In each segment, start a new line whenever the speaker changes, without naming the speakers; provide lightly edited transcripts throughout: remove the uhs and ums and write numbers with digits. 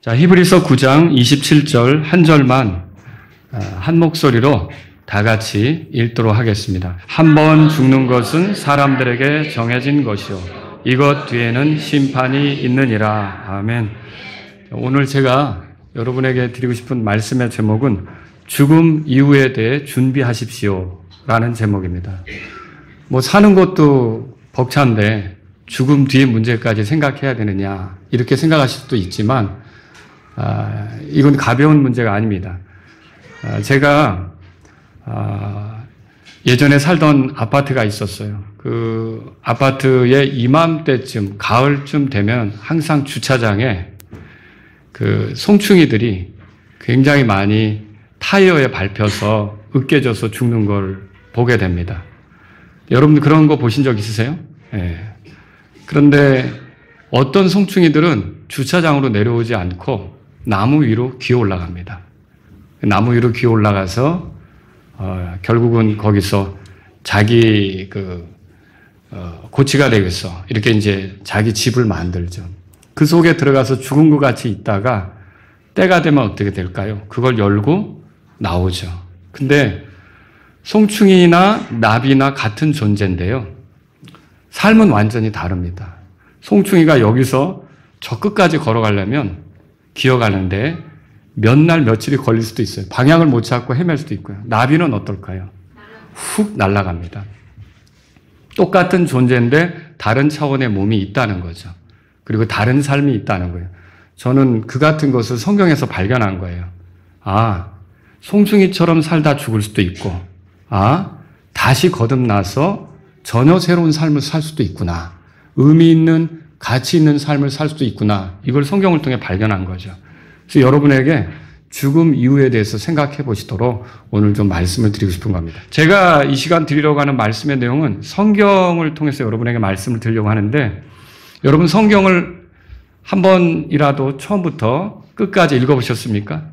자, 히브리서 9장 27절 한 절만 한 목소리로 다 같이 읽도록 하겠습니다. 한 번 죽는 것은 사람들에게 정해진 것이요 이것 뒤에는 심판이 있느니라. 아멘. 오늘 제가 여러분에게 드리고 싶은 말씀의 제목은 죽음 이후에 대해 준비하십시오 라는 제목입니다. 사는 것도 벅찬데 죽음 뒤의 문제까지 생각해야 되느냐 이렇게 생각하실 수도 있지만 이건 가벼운 문제가 아닙니다. 제가 예전에 살던 아파트가 있었어요. 그 아파트의 이맘때쯤, 가을쯤 되면 항상 주차장에 그 송충이들이 굉장히 많이 타이어에 밟혀서 으깨져서 죽는 걸 보게 됩니다. 여러분 그런 거 보신 적 있으세요? 네. 그런데 어떤 송충이들은 주차장으로 내려오지 않고 나무 위로 기어 올라갑니다. 나무 위로 기어 올라가서 결국은 거기서 자기 고치가 되겠어. 이렇게 이제 자기 집을 만들죠. 그 속에 들어가서 죽은 것 같이 있다가 때가 되면 어떻게 될까요? 그걸 열고 나오죠. 근데 송충이나 나비나 같은 존재인데요. 삶은 완전히 다릅니다. 송충이가 여기서 저 끝까지 걸어가려면 기어가는데 몇 날 며칠이 걸릴 수도 있어요. 방향을 못 찾고 헤맬 수도 있고요. 나비는 어떨까요? 훅 날아갑니다. 똑같은 존재인데 다른 차원의 몸이 있다는 거죠. 그리고 다른 삶이 있다는 거예요. 저는 그 같은 것을 성경에서 발견한 거예요. 송충이처럼 살다 죽을 수도 있고, 다시 거듭나서 전혀 새로운 삶을 살 수도 있구나. 의미 있는, 가치 있는 삶을 살 수도 있구나. 이걸 성경을 통해 발견한 거죠. 그래서 여러분에게 죽음 이후에 대해서 생각해 보시도록 오늘 좀 말씀을 드리고 싶은 겁니다. 제가 이 시간 드리려고 하는 말씀의 내용은 성경을 통해서 여러분에게 말씀을 드리려고 하는데, 여러분 성경을 한 번이라도 처음부터 끝까지 읽어보셨습니까?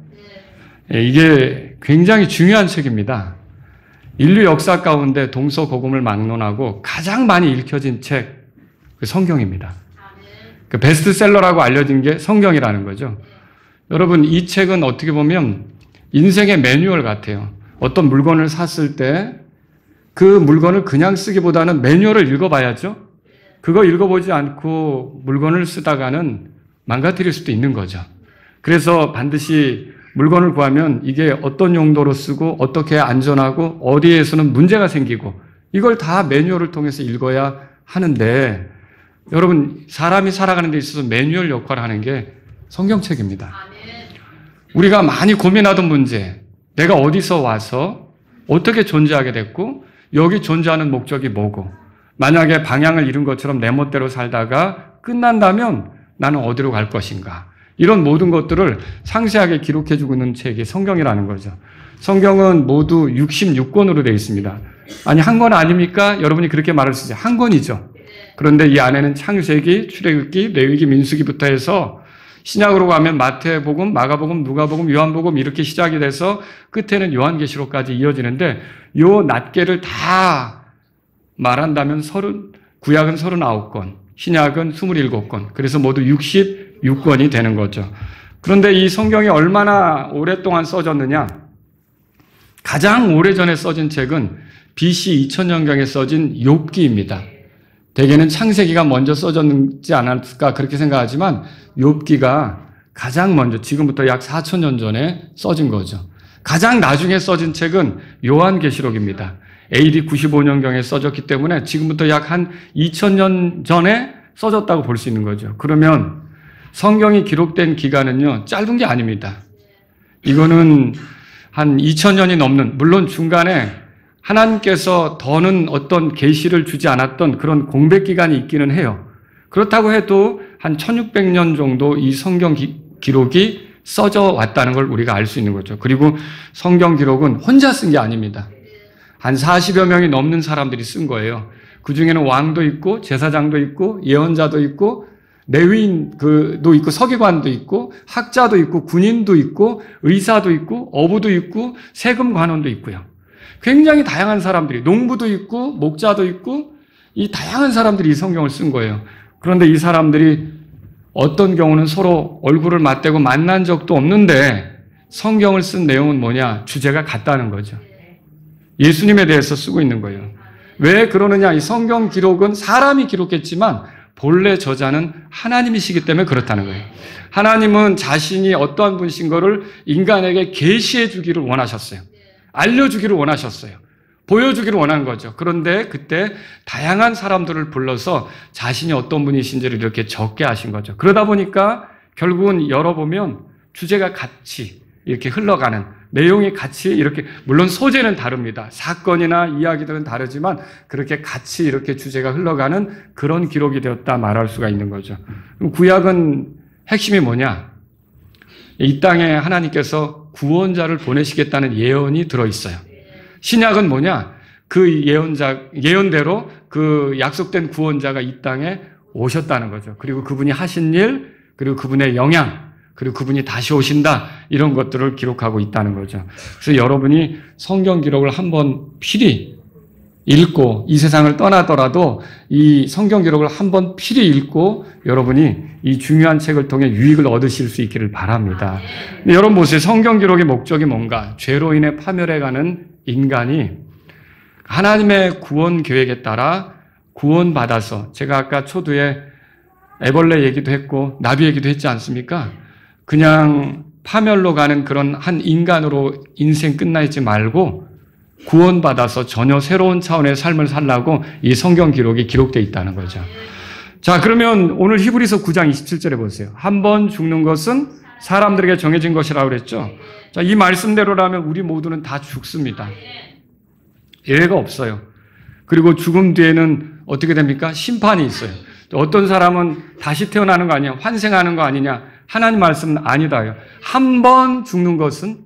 이게 굉장히 중요한 책입니다. 인류 역사 가운데 동서고금을 막론하고 가장 많이 읽혀진 책, 성경입니다. 그 베스트셀러라고 알려진 게 성경이라는 거죠. 여러분 이 책은 어떻게 보면 인생의 매뉴얼 같아요. 어떤 물건을 샀을 때 그 물건을 그냥 쓰기보다는 매뉴얼을 읽어봐야죠. 그거 읽어보지 않고 물건을 쓰다가는 망가뜨릴 수도 있는 거죠. 그래서 반드시 물건을 구하면 이게 어떤 용도로 쓰고 어떻게 안전하고 어디에서는 문제가 생기고 이걸 다 매뉴얼을 통해서 읽어야 하는데, 여러분 사람이 살아가는 데 있어서 매뉴얼 역할을 하는 게 성경책입니다. 우리가 많이 고민하던 문제, 내가 어디서 와서 어떻게 존재하게 됐고 여기 존재하는 목적이 뭐고, 만약에 방향을 잃은 것처럼 내 멋대로 살다가 끝난다면 나는 어디로 갈 것인가, 이런 모든 것들을 상세하게 기록해주고 있는 책이 성경이라는 거죠. 성경은 모두 66권으로 되어 있습니다. 아니 한 권 아닙니까? 여러분이 그렇게 말할 수 있어요. 한 권이죠. 그런데 이 안에는 창세기, 출애굽기, 레위기, 민수기부터 해서 신약으로 가면 마태복음, 마가복음, 누가복음, 요한복음 이렇게 시작이 돼서 끝에는 요한계시록까지 이어지는데, 요 낱개를 다 말한다면 구약은 39권, 신약은 27권, 그래서 모두 66권이 되는 거죠. 그런데 이 성경이 얼마나 오랫동안 써졌느냐? 가장 오래전에 써진 책은 BC 2000년경에 써진 욥기입니다. 대개는 창세기가 먼저 써졌지 않았을까 그렇게 생각하지만 욥기가 가장 먼저, 지금부터 약 4000년 전에 써진 거죠. 가장 나중에 써진 책은 요한계시록입니다. AD 95년경에 써졌기 때문에 지금부터 약 한 2000년 전에 써졌다고 볼 수 있는 거죠. 그러면 성경이 기록된 기간은요, 짧은 게 아닙니다. 이거는 한 2000년이 넘는, 물론 중간에 하나님께서 더는 어떤 계시를 주지 않았던 그런 공백 기간이 있기는 해요. 그렇다고 해도 한 1600년 정도 이 성경 기록이 써져 왔다는 걸 우리가 알 수 있는 거죠. 그리고 성경 기록은 혼자 쓴 게 아닙니다. 한 40여 명이 넘는 사람들이 쓴 거예요. 그 중에는 왕도 있고 제사장도 있고 예언자도 있고 레위인도 있고 서기관도 있고 학자도 있고 군인도 있고 의사도 있고 어부도 있고 세금 관원도 있고요. 굉장히 다양한 사람들이, 농부도 있고 목자도 있고 이 다양한 사람들이 이 성경을 쓴 거예요. 그런데 이 사람들이 어떤 경우는 서로 얼굴을 맞대고 만난 적도 없는데 성경을 쓴 내용은 뭐냐? 주제가 같다는 거죠. 예수님에 대해서 쓰고 있는 거예요. 왜 그러느냐? 이 성경 기록은 사람이 기록했지만 본래 저자는 하나님이시기 때문에 그렇다는 거예요. 하나님은 자신이 어떠한 분이신 거를 인간에게 계시해 주기를 원하셨어요. 알려주기를 원하셨어요. 보여주기를 원한 거죠. 그런데 그때 다양한 사람들을 불러서 자신이 어떤 분이신지를 이렇게 적게 하신 거죠. 그러다 보니까 결국은 열어보면 주제가 같이 이렇게 흘러가는, 내용이 같이 이렇게, 물론 소재는 다릅니다. 사건이나 이야기들은 다르지만 그렇게 같이 이렇게 주제가 흘러가는 그런 기록이 되었다 말할 수가 있는 거죠. 그럼 구약은 핵심이 뭐냐? 이 땅에 하나님께서 구원자를 보내시겠다는 예언이 들어있어요. 신약은 뭐냐? 그 예언대로 그 약속된 구원자가 이 땅에 오셨다는 거죠. 그리고 그분이 하신 일, 그리고 그분의 영향, 그리고 그분이 다시 오신다, 이런 것들을 기록하고 있다는 거죠. 그래서 여러분이 성경 기록을 한번 필히 읽고 이 세상을 떠나더라도 이 성경 기록을 한번 필히 읽고 여러분이 이 중요한 책을 통해 유익을 얻으실 수 있기를 바랍니다. 근데 여러분 보세요. 성경 기록의 목적이 뭔가? 죄로 인해 파멸해가는 인간이 하나님의 구원 계획에 따라 구원받아서, 제가 아까 초두에 애벌레 얘기도 했고 나비 얘기도 했지 않습니까? 그냥 파멸로 가는 그런 한 인간으로 인생 끝나 있지 말고 구원받아서 전혀 새로운 차원의 삶을 살라고 이 성경 기록이 기록되어 있다는 거죠. 자, 그러면 오늘 히브리서 9장 27절에 보세요. 한 번 죽는 것은 사람들에게 정해진 것이라고 그랬죠. 자, 이 말씀대로라면 우리 모두는 다 죽습니다. 예외가 없어요. 그리고 죽음 뒤에는 어떻게 됩니까? 심판이 있어요. 어떤 사람은 다시 태어나는 거 아니냐? 환생하는 거 아니냐? 하나님 말씀은 아니다요. 한 번 죽는 것은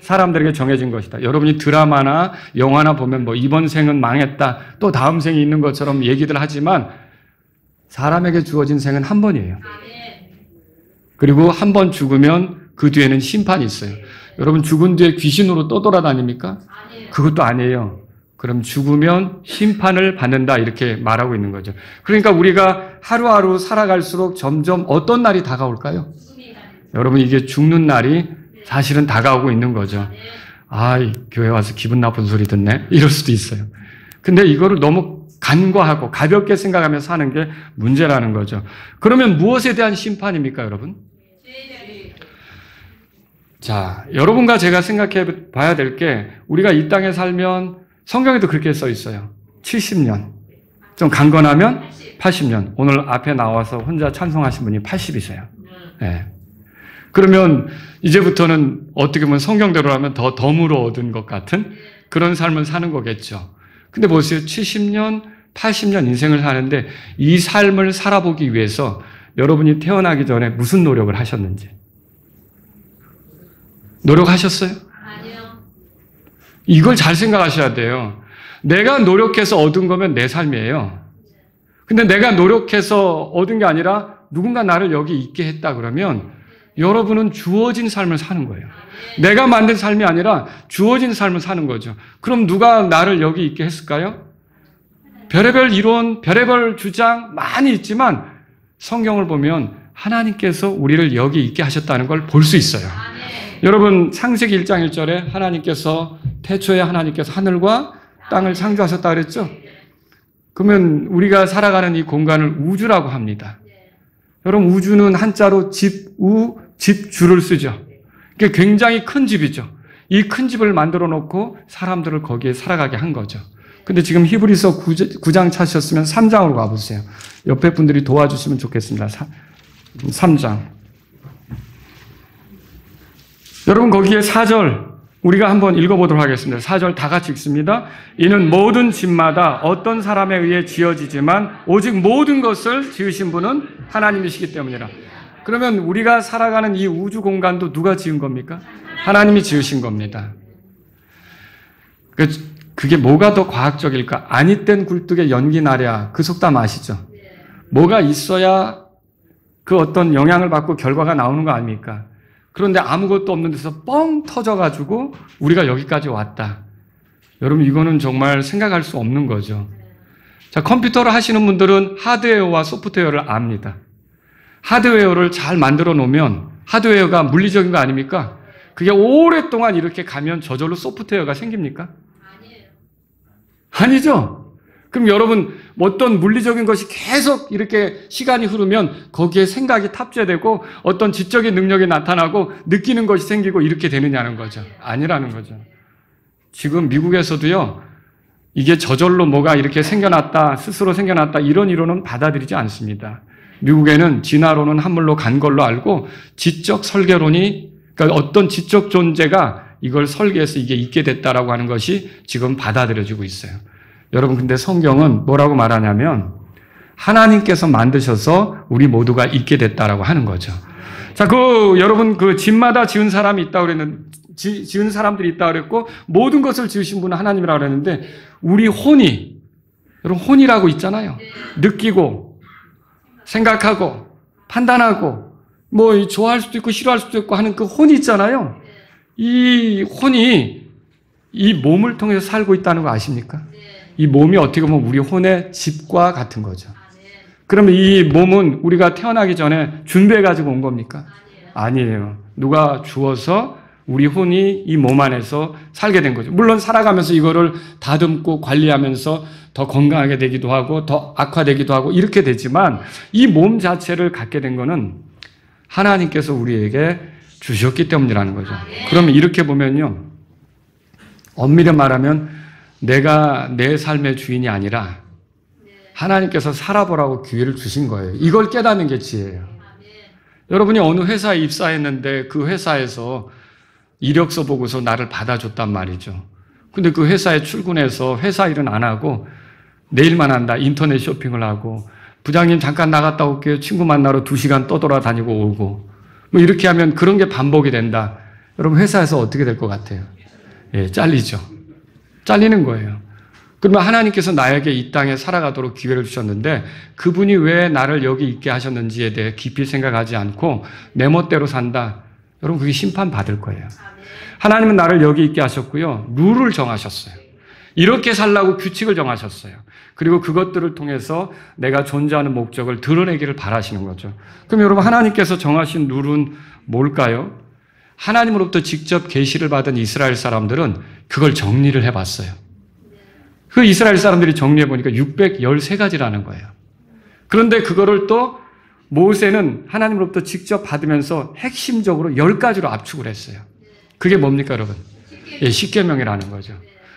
사람들에게 정해진 것이다. 여러분이 드라마나 영화나 보면 뭐 이번 생은 망했다, 또 다음 생이 있는 것처럼 얘기들 하지만 사람에게 주어진 생은 한 번이에요. 그리고 한 번 죽으면 그 뒤에는 심판이 있어요. 여러분 죽은 뒤에 귀신으로 또 돌아다닙니까? 그것도 아니에요. 그럼 죽으면 심판을 받는다, 이렇게 말하고 있는 거죠. 그러니까 우리가 하루하루 살아갈수록 점점 어떤 날이 다가올까요? 여러분 이게 죽는 날이 사실은 다가오고 있는 거죠. 아, 교회 와서 기분 나쁜 소리 듣네, 이럴 수도 있어요. 근데 이거를 너무 간과하고 가볍게 생각하며 사는 게 문제라는 거죠. 그러면 무엇에 대한 심판입니까, 여러분? 자, 여러분과 제가 생각해 봐야 될 게, 우리가 이 땅에 살면 성경에도 그렇게 써 있어요. 70년. 좀 강건하면 80년. 오늘 앞에 나와서 혼자 찬송하신 분이 80이세요. 네. 그러면 이제부터는 어떻게 보면 성경대로라면 더 덤으로 얻은 것 같은 그런 삶을 사는 거겠죠. 근데 보세요. 70년, 80년 인생을 사는데 이 삶을 살아보기 위해서 여러분이 태어나기 전에 무슨 노력을 하셨는지. 노력하셨어요? 아니요. 이걸 잘 생각하셔야 돼요. 내가 노력해서 얻은 거면 내 삶이에요. 근데 내가 노력해서 얻은 게 아니라 누군가 나를 여기 있게 했다 그러면 여러분은 주어진 삶을 사는 거예요. 내가 만든 삶이 아니라 주어진 삶을 사는 거죠. 그럼 누가 나를 여기 있게 했을까요? 별의별 이론, 별의별 주장 많이 있지만 성경을 보면 하나님께서 우리를 여기 있게 하셨다는 걸 볼 수 있어요. 여러분 창세기 1장 1절에 하나님께서 태초에 하나님께서 하늘과 땅을 창조하셨다 그랬죠? 그러면 우리가 살아가는 이 공간을 우주라고 합니다. 여러분 우주는 한자로 집주를 쓰죠. 이게 굉장히 큰 집이죠. 이 큰 집을 만들어 놓고 사람들을 거기에 살아가게 한 거죠. 근데 지금 히브리서 9장 찾으셨으면 3장으로 가보세요. 옆에 분들이 도와주시면 좋겠습니다. 3장. 여러분 거기에 4절 우리가 한번 읽어보도록 하겠습니다. 4절 다 같이 읽습니다. 이는 모든 집마다 어떤 사람에 의해 지어지지만 오직 모든 것을 지으신 분은 하나님이시기 때문이라. 그러면 우리가 살아가는 이 우주 공간도 누가 지은 겁니까? 하나님이 지으신 겁니다. 그게 뭐가 더 과학적일까? 아니 땐 굴뚝에 연기 나랴, 그 속담 아시죠? 뭐가 있어야 그 어떤 영향을 받고 결과가 나오는 거 아닙니까? 그런데 아무것도 없는 데서 뻥 터져가지고 우리가 여기까지 왔다. 여러분 이거는 정말 생각할 수 없는 거죠. 자, 컴퓨터를 하시는 분들은 하드웨어와 소프트웨어를 압니다. 하드웨어를 잘 만들어 놓으면 하드웨어가 물리적인 거 아닙니까? 그게 오랫동안 이렇게 가면 저절로 소프트웨어가 생깁니까?
아니에요.
아니죠. 그럼 여러분 어떤 물리적인 것이 계속 이렇게 시간이 흐르면 거기에 생각이 탑재되고 어떤 지적인 능력이 나타나고 느끼는 것이 생기고 이렇게 되느냐는 거죠. 아니라는 거죠. 지금 미국에서도요. 이게 저절로 뭐가 이렇게 생겨났다, 스스로 생겨났다 이런 이론은 받아들이지 않습니다. 미국에는 진화론은 한물로 간 걸로 알고 지적 설계론이 그러니까 어떤 지적 존재가 이걸 설계해서 이게 있게 됐다라고 하는 것이 지금 받아들여지고 있어요. 여러분 근데 성경은 뭐라고 말하냐면 하나님께서 만드셔서 우리 모두가 있게 됐다라고 하는 거죠. 자, 여러분 집마다 지은 사람이 있다고 그랬는데 지은 사람들이 있다고 그랬고 모든 것을 지으신 분은 하나님이라고 그랬는데 우리 혼이 여러분 혼이라고 있잖아요. 느끼고 생각하고 판단하고 뭐 좋아할 수도 있고 싫어할 수도 있고 하는 그 혼이 있잖아요. 이 혼이 이 몸을 통해서 살고 있다는 거 아십니까? 이 몸이 어떻게 보면 우리 혼의 집과 같은 거죠. 그러면 이 몸은 우리가 태어나기 전에 준비해가지고 온 겁니까? 아니에요. 누가 주어서 우리 혼이 이 몸 안에서 살게 된 거죠. 물론 살아가면서 이거를 다듬고 관리하면서 더 건강하게 되기도 하고 더 악화되기도 하고 이렇게 되지만 이 몸 자체를 갖게 된 거는 하나님께서 우리에게 주셨기 때문이라는 거죠. 그러면 이렇게 보면요. 엄밀히 말하면 내가 내 삶의 주인이 아니라 하나님께서 살아보라고 기회를 주신 거예요. 이걸 깨닫는 게 지혜예요. 여러분이 어느 회사에 입사했는데 그 회사에서 이력서 보고서 나를 받아줬단 말이죠. 근데 그 회사에 출근해서 회사 일은 안 하고 내일만 한다. 인터넷 쇼핑을 하고 부장님 잠깐 나갔다 올게요. 친구 만나러 2시간 떠돌아다니고 오고 뭐 이렇게 하면 그런 게 반복이 된다. 여러분 회사에서 어떻게 될 것 같아요? 예, 잘리죠. 잘리는 거예요. 그러면 하나님께서 나에게 이 땅에 살아가도록 기회를 주셨는데 그분이 왜 나를 여기 있게 하셨는지에 대해 깊이 생각하지 않고 내 멋대로 산다. 여러분 그게 심판받을 거예요. 하나님은 나를 여기 있게 하셨고요. 룰을 정하셨어요. 이렇게 살라고 규칙을 정하셨어요. 그리고 그것들을 통해서 내가 존재하는 목적을 드러내기를 바라시는 거죠. 그럼 여러분 하나님께서 정하신 룰은 뭘까요? 하나님으로부터 직접 계시를 받은 이스라엘 사람들은 그걸 정리를 해봤어요. 그 이스라엘 사람들이 정리해보니까 613가지라는 거예요. 그런데 그거를 또 모세는 하나님으로부터 직접 받으면서 핵심적으로 10가지로 압축을 했어요. 그게 뭡니까 여러분? 예, 십계명이라는 거죠.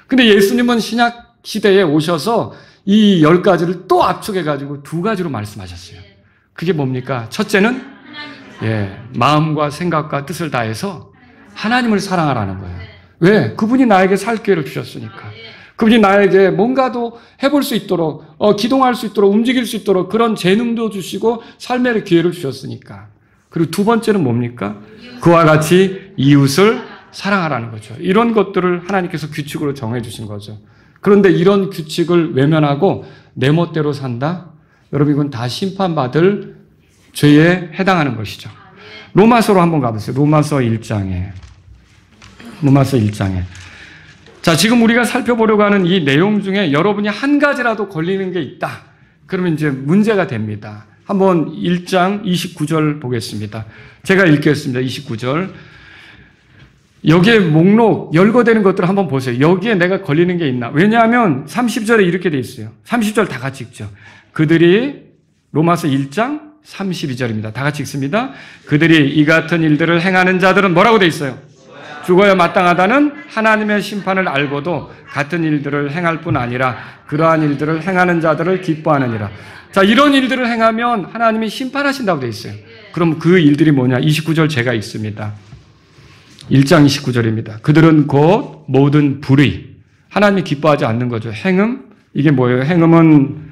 근데 예수님은 신약 시대에 오셔서 이 10가지를 또 압축해가지고 2가지로 말씀하셨어요. 그게 뭡니까? 첫째는 마음과 생각과 뜻을 다해서 하나님을 사랑하라는 거예요. 왜? 그분이 나에게 살 기회를 주셨으니까. 그분이 나에게 뭔가도 해볼 수 있도록 기동할 수 있도록 움직일 수 있도록 그런 재능도 주시고 삶의 기회를 주셨으니까. 그리고 2번째는 뭡니까? 그와 같이 이웃을 사랑하라는 거죠. 이런 것들을 하나님께서 규칙으로 정해 주신 거죠. 그런데 이런 규칙을 외면하고 내 멋대로 산다? 여러분 이건 다 심판받을 죄에 해당하는 것이죠. 로마서로 한번 가보세요. 로마서 1장에. 자, 지금 우리가 살펴보려고 하는 이 내용 중에 여러분이 한 가지라도 걸리는 게 있다. 그러면 이제 문제가 됩니다. 한번 1장 29절 보겠습니다. 제가 읽겠습니다. 29절. 여기에 목록, 열거되는 것들을 한번 보세요. 여기에 내가 걸리는 게 있나? 왜냐하면 30절에 이렇게 돼 있어요. 30절 다 같이 읽죠. 그들이 로마서 1장 32절입니다. 다 같이 읽습니다. 그들이 이 같은 일들을 행하는 자들은 뭐라고 돼 있어요? 죽어야 마땅하다는 하나님의 심판을 알고도 같은 일들을 행할 뿐 아니라 그러한 일들을 행하는 자들을 기뻐하느니라. 자, 이런 일들을 행하면 하나님이 심판하신다고 돼 있어요. 그럼 그 일들이 뭐냐? 29절 제가 읽습니다. 1장 29절입니다. 그들은 곧 모든 불의, 하나님이 기뻐하지 않는 거죠. 행음, 이게 뭐예요? 행음은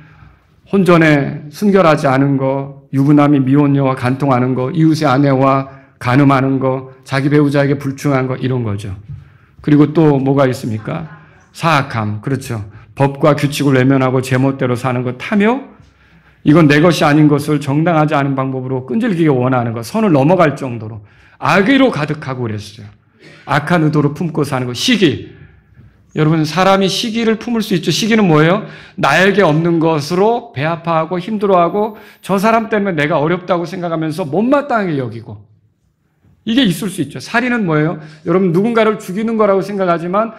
혼전에 순결하지 않은 거, 유부남이 미혼녀와 간통하는 거, 이웃의 아내와 간음하는 거, 자기 배우자에게 불충한 거, 이런 거죠. 그리고 또 뭐가 있습니까? 사악함, 그렇죠. 법과 규칙을 외면하고 제멋대로 사는 것, 탐욕, 이건 내 것이 아닌 것을 정당하지 않은 방법으로 끈질기게 원하는 것, 선을 넘어갈 정도로 악의로 가득하고 그랬어요. 악한 의도로 품고 사는 것, 시기, 여러분, 사람이 시기를 품을 수 있죠. 시기는 뭐예요? 나에게 없는 것으로 배아파하고 힘들어하고 저 사람 때문에 내가 어렵다고 생각하면서 못마땅하게 여기고, 이게 있을 수 있죠. 살인은 뭐예요? 여러분, 누군가를 죽이는 거라고 생각하지만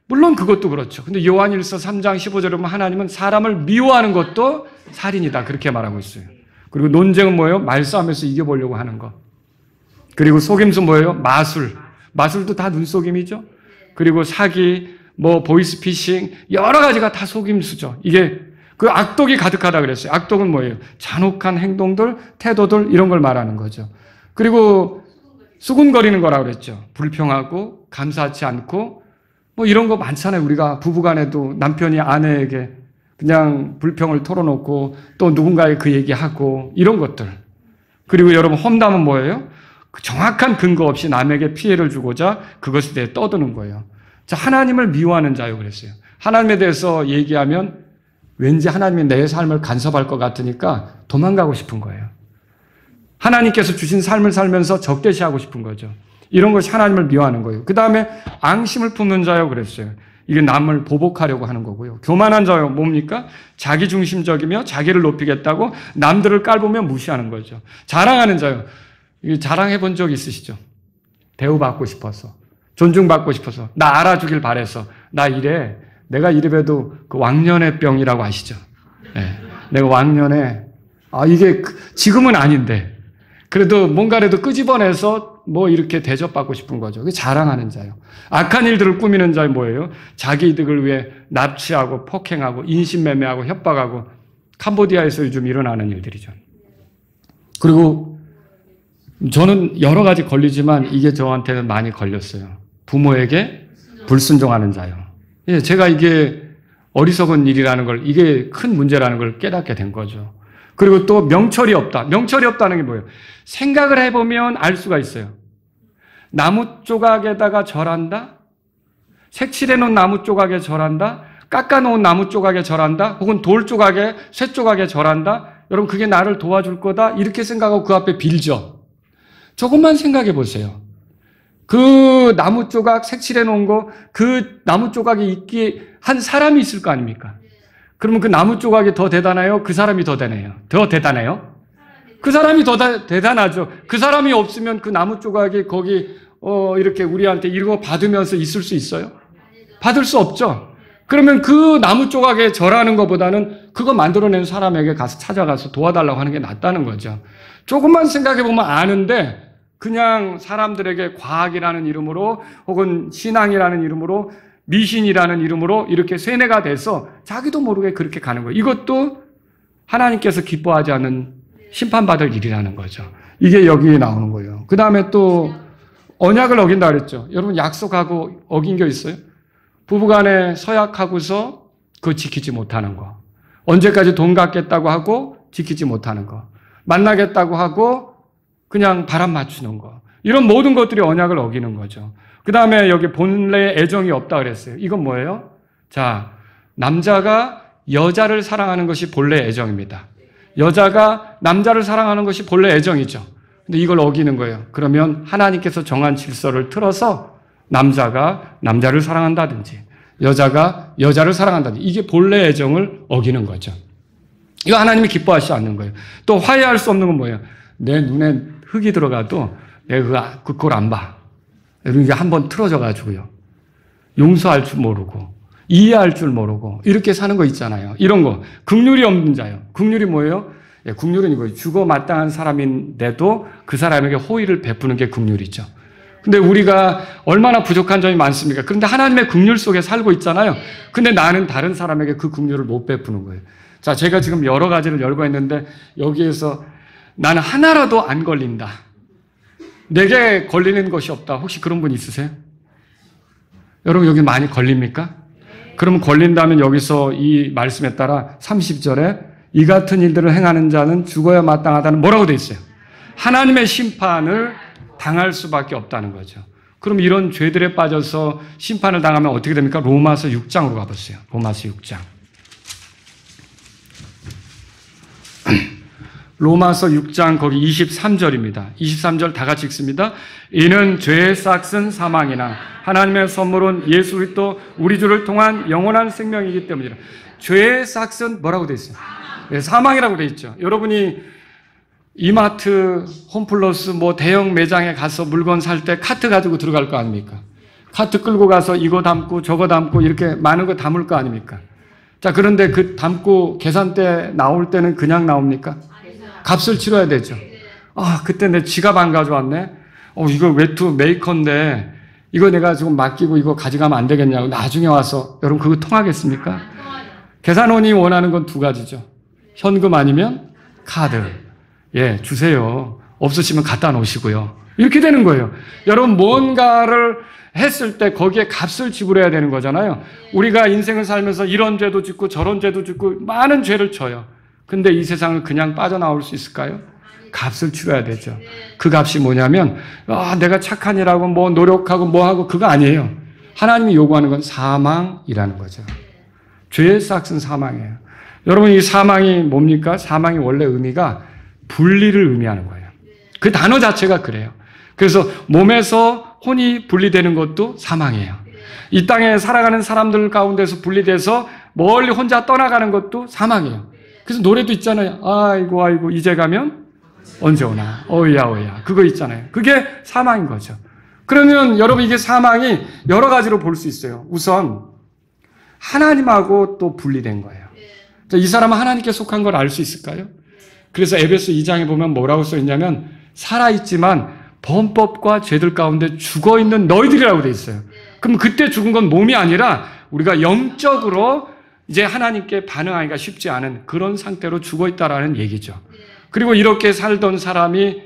물론 그것도 그렇죠. 근데 요한일서 3장 15절에 보면 하나님은 사람을 미워하는 것도 살인이다, 그렇게 말하고 있어요. 그리고 논쟁은 뭐예요? 말싸움에서 이겨보려고 하는 거. 그리고 속임수 뭐예요? 마술도 다 눈속임이죠. 그리고 사기, 보이스피싱, 여러 가지가 다 속임수죠. 이게 그 악독이 가득하다 그랬어요. 악독은 뭐예요? 잔혹한 행동들, 태도들, 이런 걸 말하는 거죠. 그리고 수군거리는 거라고 그랬죠. 불평하고 감사치 않고 이런 거 많잖아요. 우리가 부부간에도 남편이 아내에게 그냥 불평을 털어놓고 또 누군가에 그 얘기하고 이런 것들. 그리고 여러분, 험담은 뭐예요? 정확한 근거 없이 남에게 피해를 주고자 그것에 대해 떠드는 거예요. 자, 하나님을 미워하는 자요 그랬어요. 하나님에 대해서 얘기하면 왠지 하나님이 내 삶을 간섭할 것 같으니까 도망가고 싶은 거예요. 하나님께서 주신 삶을 살면서 적대시하고 싶은 거죠. 이런 것이 하나님을 미워하는 거예요. 그 다음에 앙심을 품는 자요 그랬어요. 이게 남을 보복하려고 하는 거고요. 교만한 자요 뭡니까? 자기중심적이며 자기를 높이겠다고 남들을 깔보며 무시하는 거죠. 자랑하는 자요. 자랑해 본 적 있으시죠? 대우받고 싶어서, 존중받고 싶어서, 나 알아주길 바래서, 나 이래, 내가 이래봬도 그 왕년의 병이라고 아시죠? 네. 내가 왕년에, 이게 지금은 아닌데, 그래도 뭔가라도 끄집어내서 이렇게 대접받고 싶은 거죠. 그게 자랑하는 자요. 악한 일들을 꾸미는 자는 뭐예요? 자기 이득을 위해 납치하고 폭행하고 인신매매하고 협박하고, 캄보디아에서 요즘 일어나는 일들이죠. 그리고 저는 여러 가지 걸리지만 이게 저한테는 많이 걸렸어요. 부모에게 불순종하는 자요. 예, 제가 이게 어리석은 일이라는 걸, 이게 큰 문제라는 걸 깨닫게 된 거죠. 그리고 또 명철이 없다. 명철이 없다는 게 뭐예요? 생각을 해보면 알 수가 있어요. 나무 조각에다가 절한다? 색칠해놓은 나무 조각에 절한다? 깎아놓은 나무 조각에 절한다? 혹은 돌 조각에, 쇠 조각에 절한다? 여러분, 그게 나를 도와줄 거다? 이렇게 생각하고 그 앞에 빌죠. 조금만 생각해 보세요. 그 나무 조각 색칠해 놓은 거, 그 나무 조각이 있기에 한 사람이 있을 거 아닙니까? 그러면 그 나무 조각이 더 대단해요? 그 사람이 더 대단해요? 더 대단해요? 그 사람이 더 대단하죠. 그 사람이 없으면 그 나무 조각이 거기 이렇게 우리한테 이거 받으면서 있을 수 있어요? 받을 수 없죠. 그러면 그 나무 조각에 절하는 것보다는 그거 만들어낸 사람에게 가서 찾아가서 도와달라고 하는 게 낫다는 거죠. 조금만 생각해 보면 아는데 그냥 사람들에게 과학이라는 이름으로 혹은 신앙이라는 이름으로 미신이라는 이름으로 이렇게 세뇌가 돼서 자기도 모르게 그렇게 가는 거예요. 이것도 하나님께서 기뻐하지 않는 심판받을 일이라는 거죠. 이게 여기에 나오는 거예요. 그 다음에 또 언약을 어긴다 그랬죠. 여러분, 약속하고 어긴 게 있어요? 부부간에 서약하고서 그거 지키지 못하는 거. 언제까지 돈 갚겠다고 하고 지키지 못하는 거. 만나겠다고 하고 그냥 바람 맞추는 거. 이런 모든 것들이 언약을 어기는 거죠. 그 다음에 여기 본래의 애정이 없다 그랬어요. 이건 뭐예요? 자, 남자가 여자를 사랑하는 것이 본래 애정입니다. 여자가 남자를 사랑하는 것이 본래 애정이죠. 근데 이걸 어기는 거예요. 그러면 하나님께서 정한 질서를 틀어서 남자가 남자를 사랑한다든지 여자가 여자를 사랑한다든지 이게 본래 애정을 어기는 거죠. 이거 하나님이 기뻐하시지 않는 거예요. 또 화해할 수 없는 건 뭐예요? 내 눈에 흙이 들어가도 내가 그걸 안 봐. 이게 한번 틀어져 가지고요. 용서할 줄 모르고 이해할 줄 모르고 이렇게 사는 거 있잖아요. 이런 거. 긍휼이 없는 자요. 긍휼이 뭐예요? 긍휼은 이거예요. 죽어 마땅한 사람인데도 그 사람에게 호의를 베푸는 게 긍휼이죠. 근데 우리가 얼마나 부족한 점이 많습니까? 그런데 하나님의 긍휼 속에 살고 있잖아요. 근데 나는 다른 사람에게 그 긍휼을 못 베푸는 거예요. 자, 제가 지금 여러 가지를 열고 있는데 여기에서 나는 하나라도 안 걸린다. 내게 걸리는 것이 없다. 혹시 그런 분 있으세요? 여러분, 여기 많이 걸립니까? 그러면 걸린다면 여기서 이 말씀에 따라 30절에 이 같은 일들을 행하는 자는 죽어야 마땅하다는 뭐라고 돼 있어요? 하나님의 심판을 당할 수밖에 없다는 거죠. 그럼 이런 죄들에 빠져서 심판을 당하면 어떻게 됩니까? 로마서 6장으로 가보세요. 로마서 6장. 로마서 6장 거기 23절입니다. 23절 다 같이 읽습니다. 이는 죄의 싹은 사망이나 하나님의 선물은 예수 그리스도 우리 주를 통한 영원한 생명이기 때문이라. 죄의 싹은 뭐라고 되어 있어요? 네, 사망이라고 되어 있죠. 여러분이 이마트, 홈플러스 뭐 대형 매장에 가서 물건 살 때 카트 가지고 들어갈 거 아닙니까? 카트 끌고 가서 이거 담고 저거 담고 이렇게 많은 거 담을 거 아닙니까? 자, 그런데 그 담고 계산대 나올 때는 그냥 나옵니까? 값을 치러야 되죠. 아, 그때 내 지갑 안 가져왔네? 이거 외투 메이커인데 이거 내가 지금 맡기고 이거 가져가면 안 되겠냐고 나중에 와서 여러분 그거 통하겠습니까? 계산원이 원하는 건 두 가지죠. 현금 아니면 카드. 예, 주세요. 없으시면 갖다 놓으시고요. 이렇게 되는 거예요. 여러분 뭔가를 했을 때 거기에 값을 지불해야 되는 거잖아요. 우리가 인생을 살면서 이런 죄도 짓고 저런 죄도 짓고 많은 죄를 져요. 근데 이 세상을 그냥 빠져나올 수 있을까요? 값을 치러야 되죠. 그 값이 뭐냐면 내가 착한이라고 뭐 노력하고 뭐 하고 그거 아니에요. 하나님이 요구하는 건 사망이라는 거죠. 죄의 싹은 사망이에요. 여러분 이 사망이 뭡니까? 사망이 원래 의미가 분리를 의미하는 거예요. 그 단어 자체가 그래요. 그래서 몸에서 혼이 분리되는 것도 사망이에요. 이 땅에 살아가는 사람들 가운데서 분리돼서 멀리 혼자 떠나가는 것도 사망이에요. 그래서 노래도 있잖아요. 아이고 아이고 이제 가면 언제 오나 어이야 그거 있잖아요. 그게 사망인 거죠. 그러면 여러분 이게 사망이 여러 가지로 볼 수 있어요. 우선 하나님하고 또 분리된 거예요. 이 사람은 하나님께 속한 걸 알 수 있을까요? 그래서 에베소 2장에 보면 뭐라고 써 있냐면 살아있지만 범법과 죄들 가운데 죽어있는 너희들이라고 돼 있어요. 그럼 그때 죽은 건 몸이 아니라 우리가 영적으로 이제 하나님께 반응하기가 쉽지 않은 그런 상태로 죽어있다라는 얘기죠. 그리고 이렇게 살던 사람이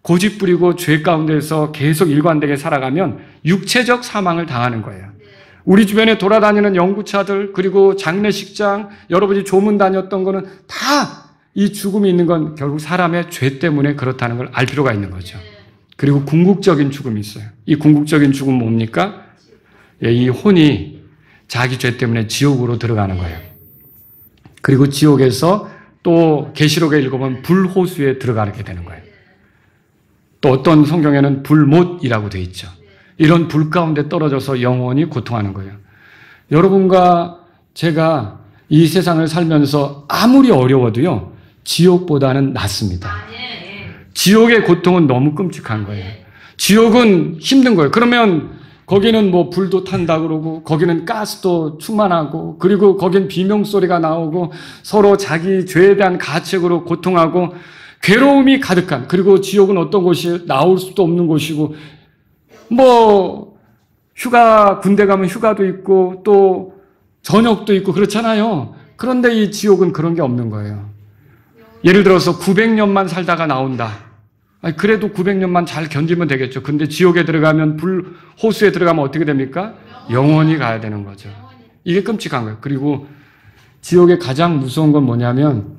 고집 부리고 죄 가운데서 계속 일관되게 살아가면 육체적 사망을 당하는 거예요. 우리 주변에 돌아다니는 연구차들 그리고 장례식장 여러분이 조문 다녔던 거는 다 이 죽음이 있는 건 결국 사람의 죄 때문에 그렇다는 걸 알 필요가 있는 거죠. 그리고 궁극적인 죽음이 있어요. 이 궁극적인 죽음은 뭡니까? 이 혼이 자기 죄 때문에 지옥으로 들어가는 거예요. 그리고 지옥에서 또 계시록에 읽어보면 불호수에 들어가게 되는 거예요. 또 어떤 성경에는 불못이라고 되어 있죠. 이런 불 가운데 떨어져서 영원히 고통하는 거예요. 여러분과 제가 이 세상을 살면서 아무리 어려워도요, 지옥보다는 낫습니다. 지옥의 고통은 너무 끔찍한 거예요. 지옥은 힘든 거예요. 그러면 거기는 뭐 불도 탄다 그러고 거기는 가스도 충만하고 그리고 거긴 비명소리가 나오고 서로 자기 죄에 대한 가책으로 고통하고 괴로움이 가득한, 그리고 지옥은 어떤 곳이 나올 수도 없는 곳이고 뭐 휴가 군대 가면 휴가도 있고 또 저녁도 있고 그렇잖아요. 그런데 이 지옥은 그런 게 없는 거예요. 예를 들어서 900년만 살다가 나온다. 그래도 900년만 잘 견디면 되겠죠. 근데 지옥에 들어가면 불호수에 들어가면 어떻게 됩니까? 영원히 가야 되는 거죠. 이게 끔찍한 거예요. 그리고 지옥의 가장 무서운 건 뭐냐면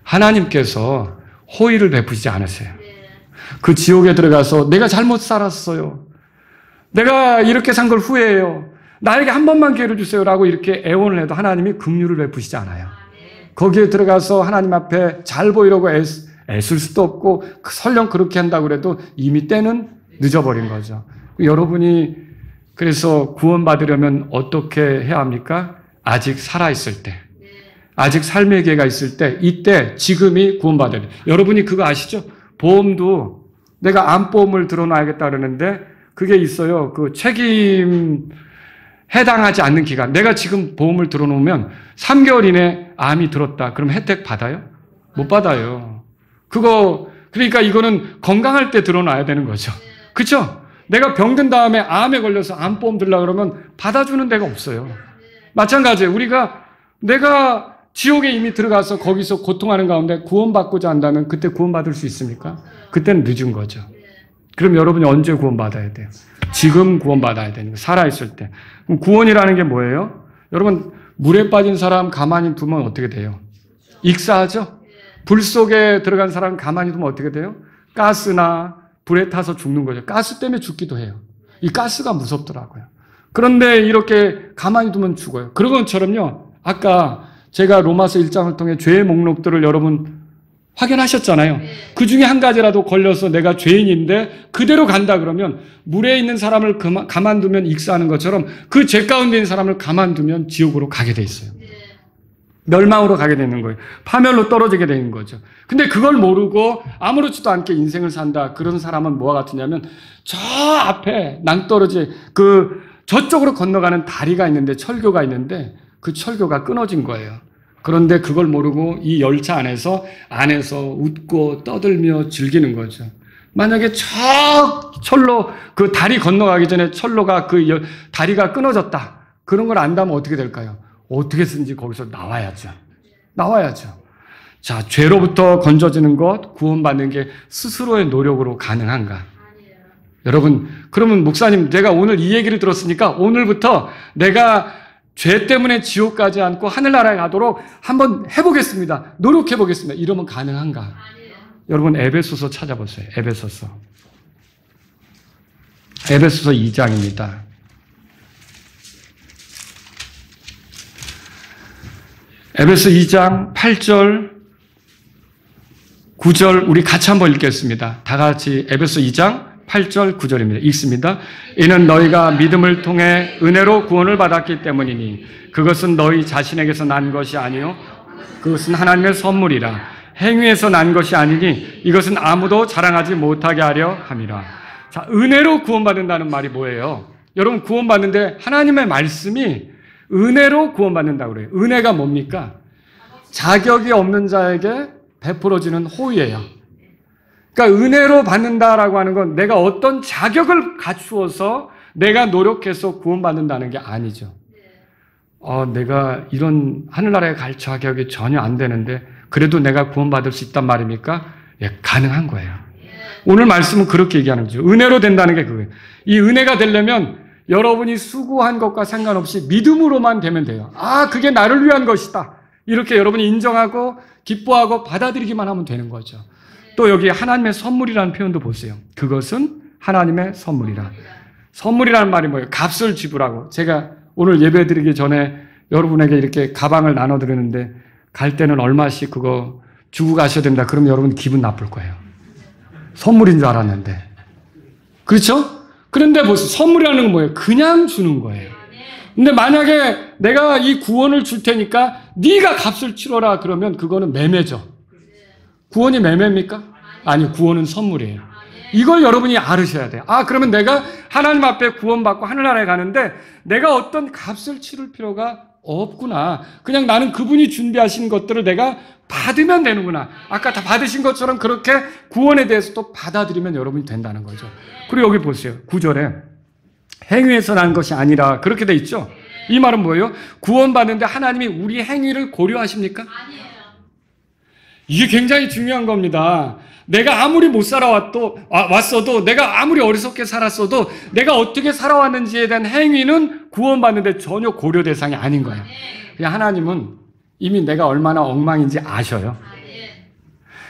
하나님께서 호의를 베푸시지 않으세요. 그 지옥에 들어가서 내가 잘못 살았어요. 내가 이렇게 산 걸 후회해요. 나에게 한 번만 기회를 주세요라고 이렇게 애원을 해도 하나님이 긍휼을 베푸시지 않아요. 거기에 들어가서 하나님 앞에 잘 보이려고 애쓸 수도 없고 설령 그렇게 한다고 해도 이미 때는 늦어버린 거죠. 여러분이 그래서 구원받으려면 어떻게 해야 합니까? 아직 살아있을 때, 아직 삶의 기회가 있을 때, 이때 지금이 구원받아야 돼요. 여러분이 그거 아시죠? 보험도 내가 암보험을 들어놔야겠다 그러는데 그게 있어요. 그 책임 해당하지 않는 기간. 내가 지금 보험을 들어놓으면 3개월 이내 암이 들었다. 그럼 혜택 받아요? 못 받아요. 그러니까 이거는 건강할 때 들어놔야 되는 거죠. 그렇죠? 내가 병든 다음에 암에 걸려서 암보험 들려고 그러면 받아주는 데가 없어요. 마찬가지예요. 내가 지옥에 이미 들어가서 거기서 고통하는 가운데 구원받고자 한다면 그때 구원받을 수 있습니까? 그때는 늦은 거죠. 그럼 여러분이 언제 구원받아야 돼요? 지금 구원받아야 되는 거예요. 살아있을 때. 그럼 구원이라는 게 뭐예요? 여러분, 물에 빠진 사람 가만히 두면 어떻게 돼요? 익사하죠? 불 속에 들어간 사람 가만히 두면 어떻게 돼요? 가스나 불에 타서 죽는 거죠. 가스 때문에 죽기도 해요. 이 가스가 무섭더라고요. 그런데 이렇게 가만히 두면 죽어요. 그런 것처럼요, 아까 제가 로마서 1장을 통해 죄의 목록들을 여러분 확인하셨잖아요. 그 중에 한 가지라도 걸려서 내가 죄인인데 그대로 간다 그러면 물에 있는 사람을 가만두면 익사하는 것처럼 그 죄 가운데 있는 사람을 가만두면 지옥으로 가게 돼 있어요. 멸망으로 가게 되는 거예요. 파멸로 떨어지게 되는 거죠. 근데 그걸 모르고 아무렇지도 않게 인생을 산다. 그런 사람은 뭐와 같으냐면 저 앞에 낭떠러지 저쪽으로 건너가는 다리가 있는데 철교가 있는데 그 철교가 끊어진 거예요. 그런데 그걸 모르고 이 열차 안에서 웃고 떠들며 즐기는 거죠. 만약에 저 철로 그 다리 건너가기 전에 철로가 다리가 끊어졌다. 그런 걸 안다면 어떻게 될까요? 어떻게든지 거기서 나와야죠. 자, 죄로부터 건져지는 것, 구원받는 게 스스로의 노력으로 가능한가? 여러분, 그러면 목사님, 내가 오늘 이 얘기를 들었으니까 오늘부터 내가 죄 때문에 지옥 가지 않고 하늘나라에 가도록 한번 해보겠습니다. 노력해보겠습니다. 이러면 가능한가? 여러분, 에베소서 찾아보세요. 에베소서 2장입니다. 에베소 2장 8절, 9절 우리 같이 한번 읽겠습니다. 다 같이 에베소 2장 8절, 9절입니다. 읽습니다. 이는 너희가 믿음을 통해 은혜로 구원을 받았기 때문이니 그것은 너희 자신에게서 난 것이 아니요 그것은 하나님의 선물이라. 행위에서 난 것이 아니니 이것은 아무도 자랑하지 못하게 하려 함이라. 자, 은혜로 구원받는다는 말이 뭐예요? 여러분, 구원받는데 하나님의 말씀이 은혜로 구원받는다고 그래요. 은혜가 뭡니까? 자격이 없는 자에게 베풀어지는 호의예요. 그러니까 은혜로 받는다라고 하는 건 내가 어떤 자격을 갖추어서 내가 노력해서 구원받는다는 게 아니죠. 내가 이런 하늘나라에 갈 자격이 전혀 안 되는데 그래도 내가 구원받을 수 있단 말입니까? 예, 가능한 거예요. 오늘 말씀은 그렇게 얘기하는 거죠. 은혜로 된다는 게 그거예요. 이 은혜가 되려면 여러분이 수고한 것과 상관없이 믿음으로만 되면 돼요. 그게 나를 위한 것이다. 이렇게 여러분이 인정하고 기뻐하고 받아들이기만 하면 되는 거죠. 또 여기 하나님의 선물이라는 표현도 보세요. 그것은 하나님의 선물이라. 선물이라는 말이 뭐예요? 값을 지불하고. 제가 오늘 예배 드리기 전에 여러분에게 이렇게 가방을 나눠드리는데 갈 때는 얼마씩 그거 주고 가셔야 됩니다. 그러면 여러분 기분 나쁠 거예요. 선물인 줄 알았는데. 그렇죠? 그런데 보세요. 선물이라는 건 뭐예요? 그냥 주는 거예요. 근데 만약에 내가 이 구원을 줄 테니까 네가 값을 치러라 그러면 그거는 매매죠. 구원이 매매입니까? 아니, 구원은 선물이에요. 이걸 여러분이 알으셔야 돼요. 그러면 내가 하나님 앞에 구원받고 하늘나라에 가는데 내가 어떤 값을 치를 필요가 없구나. 그냥 나는 그분이 준비하신 것들을 내가 받으면 되는구나. 아까 다 받으신 것처럼 그렇게 구원에 대해서 또 받아들이면 여러분이 된다는 거죠. 그리고 여기 보세요. 9절에 행위에서 난 것이 아니라 그렇게 돼 있죠. 이 말은 뭐예요? 구원받는데 하나님이 우리 행위를 고려하십니까? 아니에요. 이게 굉장히 중요한 겁니다. 내가 아무리 못 왔어도 내가 아무리 어리석게 살았어도 내가 어떻게 살아왔는지에 대한 행위는 구원받는데 전혀 고려 대상이 아닌 거예요. 그냥 하나님은 이미 내가 얼마나 엉망인지 아셔요.